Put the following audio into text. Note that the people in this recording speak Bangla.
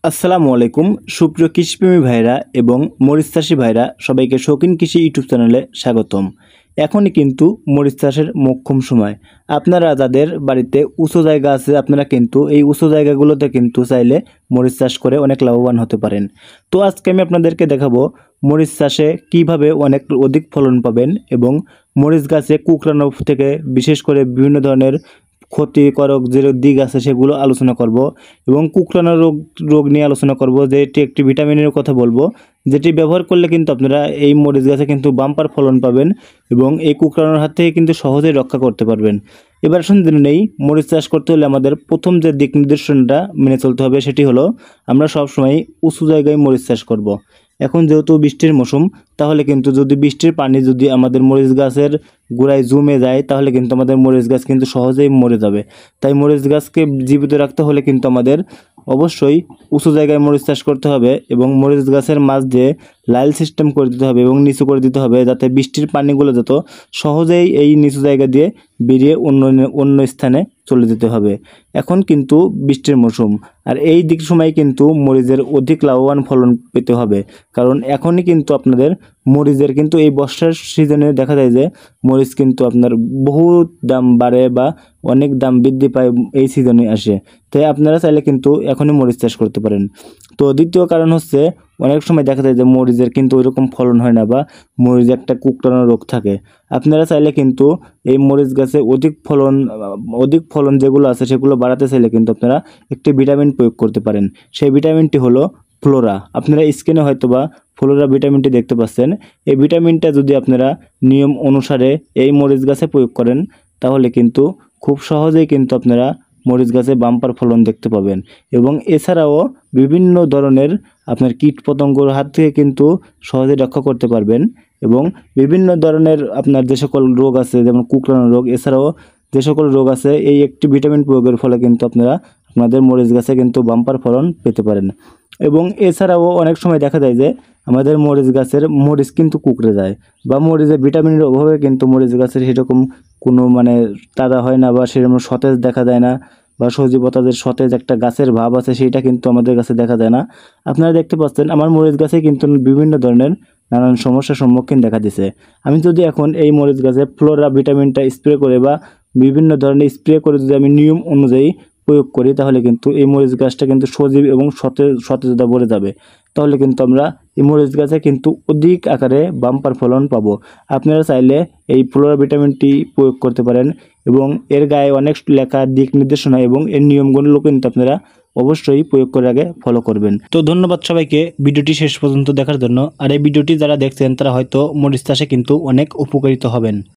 আসসালামু আলাইকুম সুপ্রিয় কৃষিপ্রেমী ভাইরা এবং মরিচ চাষী ভাইরা সবাইকে শৌখিন কৃষি ইউটিউব চ্যানেলে স্বাগতম। এখনই কিন্তু মরিচ চাষের মোক্ষম সময়। আপনারা যাদের বাড়িতে উঁচু জায়গা আছে আপনারা কিন্তু এই উঁচু জায়গাগুলোতে কিন্তু চাইলে মরিচ চাষ করে অনেক লাভবান হতে পারেন। তো আজকে আমি আপনাদেরকে দেখাবো মরিচ চাষে কিভাবে অনেক অধিক ফলন পাবেন এবং মরিচ গাছে কুকড়ানো থেকে বিশেষ করে বিভিন্ন ধরনের ক্ষতিকারক যে দিক আছে সেগুলো আলোচনা করব এবং কুকড়ানো রোগ রোগ নিয়ে আলোচনা করব, যেটি একটি ভিটামিনের কথা বলবো যেটি ব্যবহার করলে কিন্তু আপনারা এই মরিচ গাছে কিন্তু বাম্পার ফলন পাবেন এবং এই কুকড়ানোর হাত থেকে কিন্তু সহজেই রক্ষা করতে পারবেন। এবার শুনতে নেই, মরিচ চাষ করতে হলে আমাদের প্রথম যে দিক নির্দেশনটা মেনে চলতে হবে সেটি হলো আমরা সবসময় উঁচু জায়গায় মরিচ চাষ করব। এখন যেহেতু বৃষ্টির মৌসুম, তাহলে কিন্তু যদি বৃষ্টির পানি যদি আমাদের মরিচ গাছের গোড়ায় জমে যায় তাহলে কিন্তু আমাদের মরিচ গাছ কিন্তু সহজেই মরে যাবে। তাই মরিচ গাছকে জীবিত রাখতে হলে কিন্তু আমাদের অবশ্যই উঁচু জায়গায় মরিচ চাষ করতে হবে এবং মরিচ গাছের মাঝ দিয়ে লাইল সিস্টেম করে দিতে হবে এবং নিচু করে দিতে হবে, যাতে বৃষ্টির পানিগুলো যত সহজেই এই নিচু জায়গা দিয়ে বেরিয়ে অন্য স্থানে চলে যেতে হবে। এখন কিন্তু বৃষ্টির মৌসুম, আর এই দিক সময় কিন্তু মরিচের অধিক লাভবান ফলন পেতে হবে, কারণ এখনই কিন্তু আপনাদের মরিচের কিন্তু এই বর্ষার সিজনে দেখা যায় যে মরিচ কিন্তু আপনার বহুত দাম বাড়ে বা অনেক দাম বৃদ্ধি পায় এই সিজনে আসে। তাই আপনারা চাইলে কিন্তু এখনই মরিচ চাষ করতে পারেন। তো দ্বিতীয় কারণ হচ্ছে অনেক সময় দেখা যায় যে মরিচের কিন্তু ওইরকম ফলন হয় না বা মরিচ একটা কুকড়ানো রোগ থাকে। আপনারা চাইলে কিন্তু এই মরিচ গাছে অধিক ফলন যেগুলো আছে সেগুলো বাড়াতে চাইলে কিন্তু আপনারা একটি ভিটামিন প্রয়োগ করতে পারেন। সেই ভিটামিনটি হলো ফ্লোরা। আপনারা স্ক্রিনে হয়তো বা ফ্লোরা ভিটামিনটি দেখতে পাচ্ছেন। এই ভিটামিনটা যদি আপনারা নিয়ম অনুসারে এই মরিচ গাছে প্রয়োগ করেন তাহলে কিন্তু খুব সহজেই কিন্তু আপনারা মরিচ গাছে বাম্পার ফলন দেখতে পাবেন। এবং এছাড়াও বিভিন্ন ধরনের আপনার কীট পতঙ্গর হাত থেকে কিন্তু সহজে রক্ষা করতে পারবেন এবং বিভিন্ন ধরনের আপনার যে সকল রোগ আছে যেমন কুকড়ানো রোগ, এছাড়াও যে সকল রোগ আছে এই একটি ভিটামিন প্রয়োগের ফলে কিন্তু আপনারা আপনাদের মরিচ গাছে কিন্তু বাম্পার ফলন পেতে পারেন। এবং এছাড়াও অনেক সময় দেখা যায় যে আমাদের মরিচ গাছের মরিচ কিন্তু কুকড়ে যায় বা মরিচের ভিটামিনের অভাবে কিন্তু মরিচ গাছের সেরকম কোনো তাজা হয় না বা সেরকম সতেজ দেখা যায় না বা সজীবতা যে সতেজ একটা গাছের ভাব আছে সেইটা কিন্তু আমাদের কাছে দেখা যায় না। আপনারা দেখতে পাচ্ছেন আমার মরিচ গাছে কিন্তু বিভিন্ন ধরনের নানান সমস্যার সম্মুখীন দেখা দিছে। আমি যদি এখন এই মরিচ গাছে ফ্লোরা ভিটামিনটা স্প্রে করে বা বিভিন্ন ধরনের স্প্রে করে যদি আমি নিয়ম অনুযায়ী প্রয়োগ করি তাহলে কিন্তু এই মরিচ গাছটা কিন্তু সজীব এবং সতেজতা ভরে যাবে। তাহলে কিন্তু আমরা এই মরিচ গাছে কিন্তু অধিক আকারে বাম্পার ফলন পাবো। আপনারা চাইলে এই ফ্লোরা ভিটামিনটি প্রয়োগ করতে পারেন এবং এর গায়ে অনেক লেখা দিক নির্দেশনা এবং এর নিয়মগুলো কিন্তু আপনারা অবশ্যই প্রয়োগ করার আগে ফলো করবেন। তো ধন্যবাদ সবাইকে ভিডিওটি শেষ পর্যন্ত দেখার জন্য। আর এই ভিডিওটি যারা দেখছেন তারা হয়তো মরিচ চাষে কিন্তু অনেক উপকারিত হবেন।